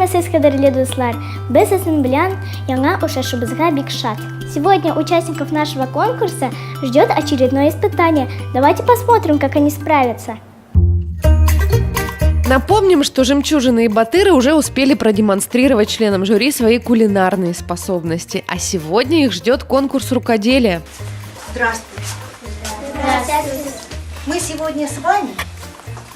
Саламатсыз, кадерле дуслар! Без сезнең белән яңа очрашуыбызга бик шат. Сегодня участников нашего конкурса ждет очередное испытание. Давайте посмотрим, как они справятся. Напомним, что жемчужины и батыры уже успели продемонстрировать членам жюри свои кулинарные способности. А сегодня их ждет конкурс рукоделия. Здравствуйте. Здравствуйте. Мы сегодня с вами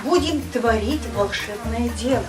будем творить волшебное дело.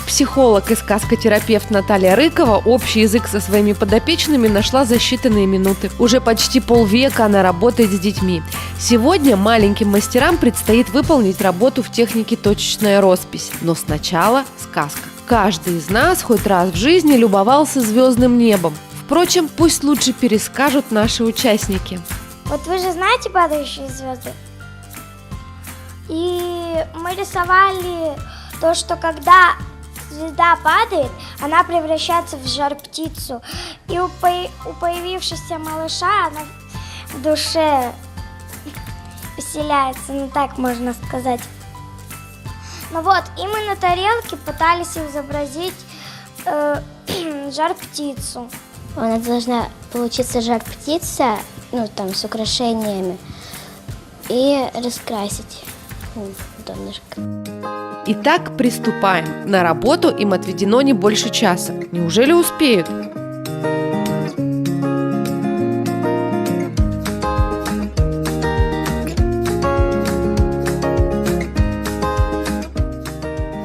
Психолог и сказкотерапевт Наталья Рыкова общий язык со своими подопечными нашла за считанные минуты. Уже почти полвека она работает с детьми. Сегодня маленьким мастерам предстоит выполнить работу в технике точечная роспись. Но сначала сказка. Каждый из нас хоть раз в жизни любовался звездным небом. Впрочем, пусть лучше перескажут наши участники. Вот вы же знаете падающие звезды? И мы рисовали то, что когда звезда падает, она превращается в жар-птицу. И у появившегося малыша она в душе поселяется, ну так можно сказать. Ну вот, и мы на тарелке пытались изобразить жар-птицу. Она должна получиться жар-птица, ну там с украшениями, и раскрасить донышко. Итак, приступаем. На работу им отведено не больше часа. Неужели успеют?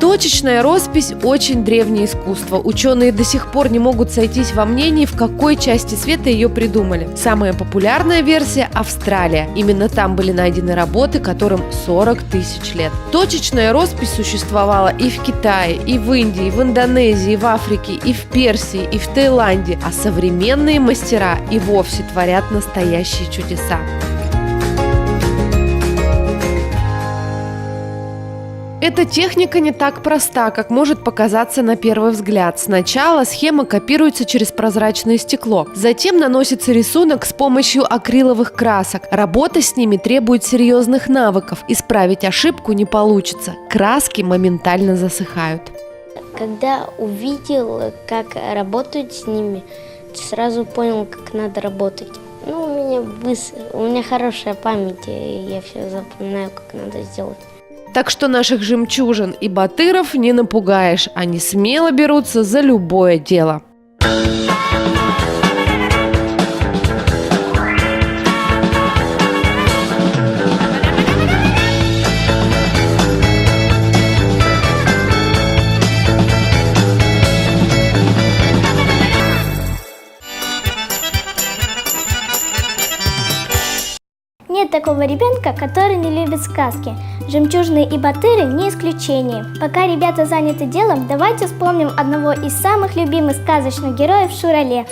Точечная роспись – очень древнее искусство. Ученые до сих пор не могут сойтись во мнении, в какой части света ее придумали. Самая популярная версия – Австралия. Именно там были найдены работы, которым 40 тысяч лет. Точечная роспись существовала и в Китае, и в Индии, и в Индонезии, и в Африке, и в Персии, и в Таиланде. А современные мастера и вовсе творят настоящие чудеса. Эта техника не так проста, как может показаться на первый взгляд. Сначала схема копируется через прозрачное стекло, затем наносится рисунок с помощью акриловых красок. Работа с ними требует серьезных навыков. Исправить ошибку не получится. Краски моментально засыхают. Когда увидел, как работают с ними, сразу понял, как надо работать. У меня хорошая память, и я все запоминаю, как надо сделать. Так что наших жемчужин и батыров не напугаешь, они смело берутся за любое дело. Нет такого ребенка, который не любит сказки. Жемчужины и батыры не исключение. Пока ребята заняты делом, давайте вспомним одного из самых любимых сказочных героев Шурале.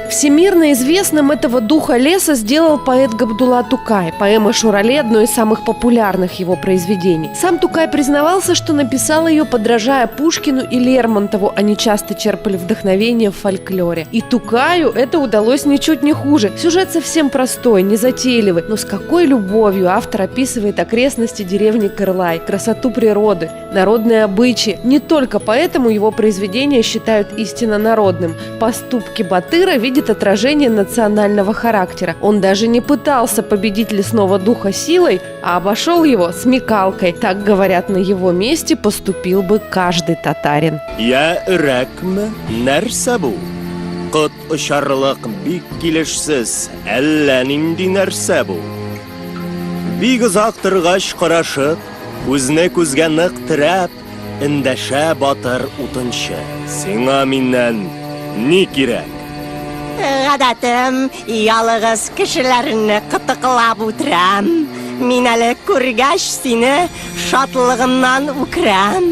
Всемирно известным этого духа леса сделал поэт Габдулла Тукай. Поэма «Шурале» – одно из самых популярных его произведений. Сам Тукай признавался, что написал ее, подражая Пушкину и Лермонтову. Они часто черпали вдохновение в фольклоре. И Тукаю это удалось ничуть не хуже. Сюжет совсем простой, незатейливый, но с какой любовью автор описывает окрестности деревни Кырлай, красоту природы, народные обычаи. Не только поэтому его произведения считают истинно народным. Поступки батыра видят отражение национального характера. Он даже не пытался победить лесного духа силой, а обошел его смекалкой. Так, говорят, на его месте поступил бы каждый татарин. Я үрәкме нәрсә бу? Кот очарлык бик килешсез, әллә нинди нәрсә бу? Бик озак торгач карашып, күзне күзгә нык терәп, эндәшә батыр утынчы. Сиңа миннән ни кирәк? Гадәтем, ялыгыз кешеләрне кытыклап үтерәм. Мин әле күргәч сине шатлыгымнан үкерәм.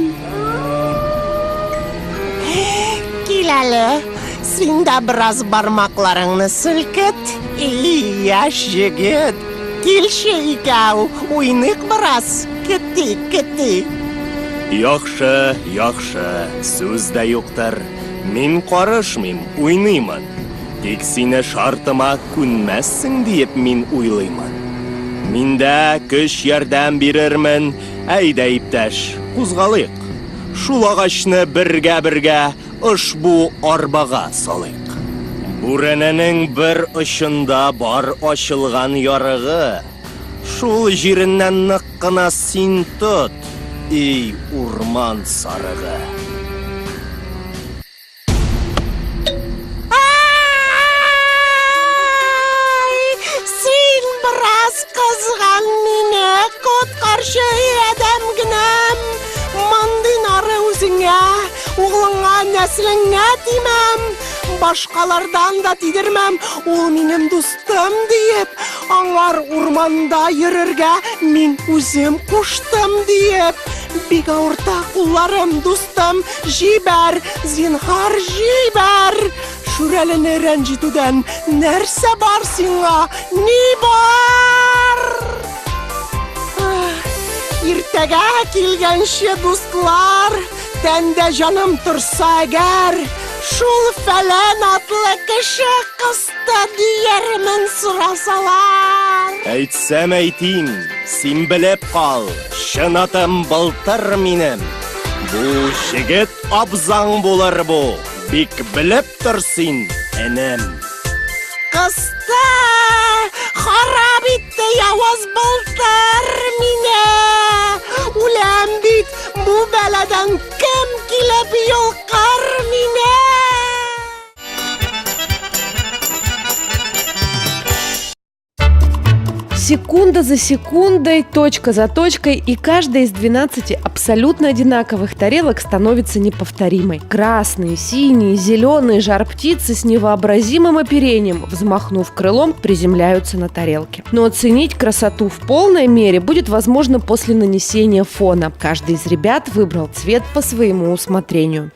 Кил әле, син дә бераз бармакларыңны селкет. Яшь җегет, килче икәү, уйныйк бераз. Кити. Яхшы, сүз дә юктыр. Мин карышмыйм, уйныймын. Тик сине шартыма күнмәссең диеп мин уйлыймын. Миндә көч ярдәм бирермен, әйдә иптәш, кузгалыйк. Шул агачны бергә ошбу арбага салыйк. Бүрәнәнең бер очында бар ачылган ярыгы. Шул җиреннән нык кына син тот, эй урман сарыгы. Син браз кызган мине, кот каршы адәм генәм. Мондый нары үзеңә, углыңа, нәслеңә тимәм. Башкалардан да тидермәм, ул минем дустым диеп. Аңар урманда йөрергә мин үзем куштым диеп. Бик авырта кулларым, дустым, җибәр, зинһар җибәр. Шүрәлене рәнҗетүдән нәрсә бар сиңа, ни бар? Иртәгә килгәнче дустлар, тәндә җаным торса әгәр, шул фәлән атлы кеше кысты диермен сорасалар. Әйтсәм әйтим, син белеп кал, чын атым былтыр минем. Бу җегет абзаң булыр бу, бик белеп тор син, энем. Кысты, харап итте явыз былтыр мине. Үләм бит, бу бәладән кем килеп йолкар мине? Секунда за секундой, точка за точкой, и каждая из 12 абсолютно одинаковых тарелок становится неповторимой. Красные, синие, зеленые жар-птицы с невообразимым оперением, взмахнув крылом, приземляются на тарелке. Но оценить красоту в полной мере будет возможно после нанесения фона. Каждый из ребят выбрал цвет по своему усмотрению.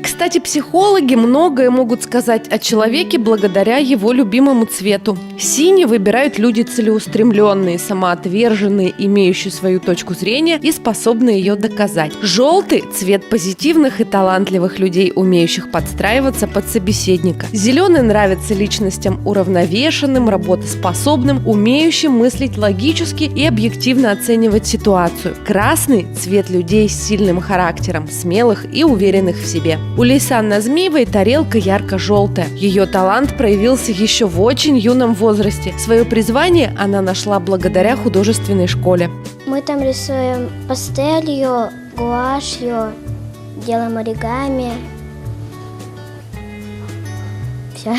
Кстати, психологи многое могут сказать о человеке благодаря его любимому цвету. Синий выбирают люди целеустремленные, самоотверженные, имеющие свою точку зрения и способные ее доказать. Желтый – цвет позитивных и талантливых людей, умеющих подстраиваться под собеседника. Зеленый нравится личностям уравновешенным, работоспособным, умеющим мыслить логически и объективно оценивать ситуацию. Красный – цвет людей с сильным характером, смелых и уверенных в себе. У Лейсан Назмиевой тарелка ярко-желтая. Ее талант проявился еще в очень юном возрасте. Свое призвание она нашла благодаря художественной школе. Мы там рисуем пастелью, гуашью, делаем оригами. Все.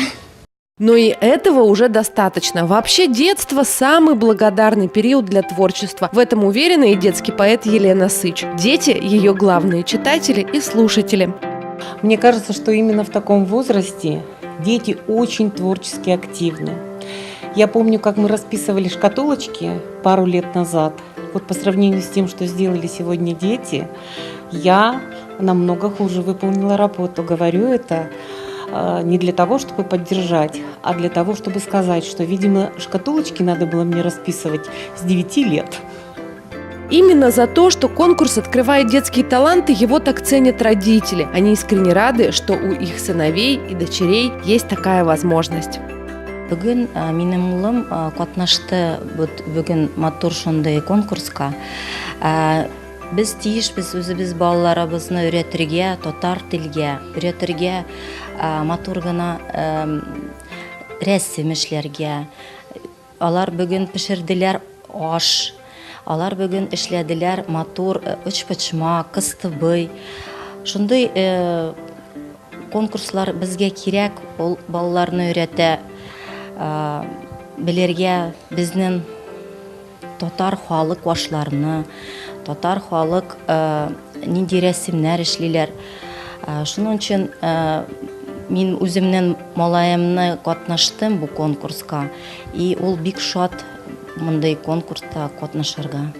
Но и этого уже достаточно. Вообще детство – самый благодарный период для творчества. В этом уверена и детский поэт Елена Сыч. Дети – ее главные читатели и слушатели. Мне кажется, что именно в таком возрасте дети очень творчески активны. Я помню, как мы расписывали шкатулочки пару лет назад. Вот по сравнению с тем, что сделали сегодня дети, я намного хуже выполнила работу. Говорю это не для того, чтобы поддержать, а для того, чтобы сказать, что, видимо, шкатулочки надо было мне расписывать с 9 лет. Именно за то, что конкурс открывает детские таланты, его так ценят родители. Они искренне рады, что у их сыновей и дочерей есть такая возможность. Бүгін менің ұлым қатнашты бүгін матур шондай конкурска. Біз тиішбіз өзіміз балаларыбызны үйретірге, татар тілге, үйретірге матур гына рәсім эшләргә. Алар бүгін пішірділер аш. Алар бүгін эшләделәр матур өчпочма, кыстыбый. Шундай конкурслар безгә кирәк, ул балаларны өйрәтә, белергә безнең татар халык ашларны, татар халык нинди рәсемнәр эшлиләр. Шуның өчен мин үземнең малаемны катнаштым бу конкурска, и ул бик шат мондай конкурста катнашырга.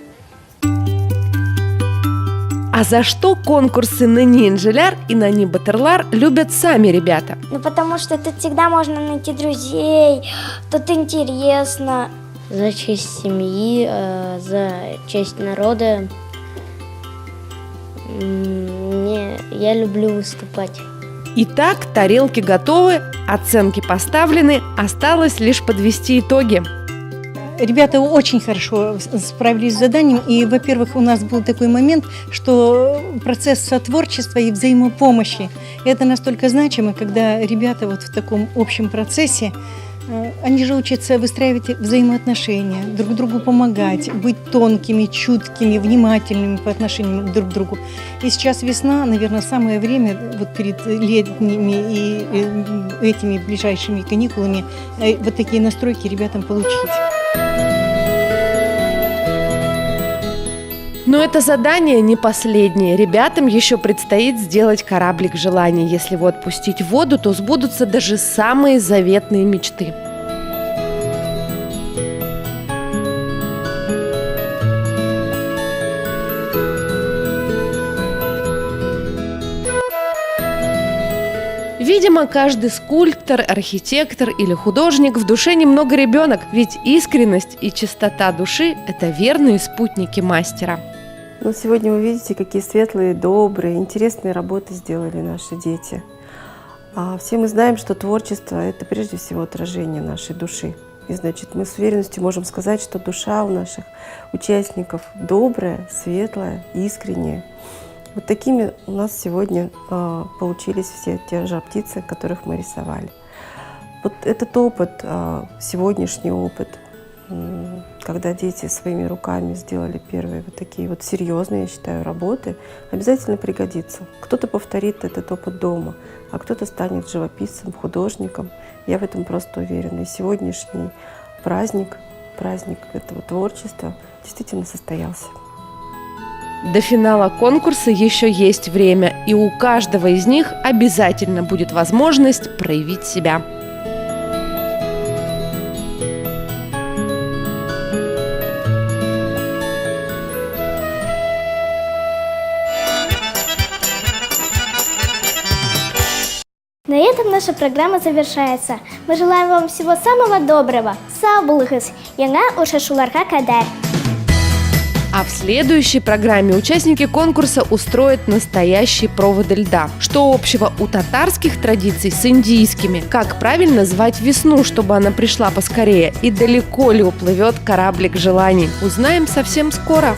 А за что конкурсы «Нани Инжеляр» и «Нани Батырлар» любят сами ребята? Ну, потому что тут всегда можно найти друзей, тут интересно. За честь семьи, за честь народа. Я люблю выступать. Итак, тарелки готовы, оценки поставлены, осталось лишь подвести итоги. Ребята очень хорошо справились с заданием. И, во-первых, у нас был такой момент, что процесс сотворчества и взаимопомощи – это настолько значимо, когда ребята вот в таком общем процессе, они же учатся выстраивать взаимоотношения, друг другу помогать, быть тонкими, чуткими, внимательными по отношению друг к другу. И сейчас весна, наверное, самое время вот перед летними и этими ближайшими каникулами вот такие настройки ребятам получить. Но это задание не последнее. Ребятам еще предстоит сделать кораблик желаний. Если его отпустить в воду, то сбудутся даже самые заветные мечты. Видимо, каждый скульптор, архитектор или художник в душе немного ребенок, ведь искренность и чистота души – это верные спутники мастера. Но сегодня вы видите, какие светлые, добрые, интересные работы сделали наши дети. А все мы знаем, что творчество – это прежде всего отражение нашей души. И значит, мы с уверенностью можем сказать, что душа у наших участников добрая, светлая, искренняя. Вот такими у нас сегодня получились все те жар-птицы, которых мы рисовали. Вот этот опыт, сегодняшний опыт, когда дети своими руками сделали первые вот такие вот серьезные, я считаю, работы, обязательно пригодится. Кто-то повторит этот опыт дома, а кто-то станет живописцем, художником. Я в этом просто уверена. И сегодняшний праздник этого творчества действительно состоялся. До финала конкурса еще есть время, и у каждого из них обязательно будет возможность проявить себя. На этом наша программа завершается. Мы желаем вам всего самого доброго. Сау булыгыз, яңа ушашуларга кадар. А в следующей программе участники конкурса устроят настоящие проводы льда. Что общего у татарских традиций с индийскими? Как правильно звать весну, чтобы она пришла поскорее? И далеко ли уплывет кораблик желаний? Узнаем совсем скоро.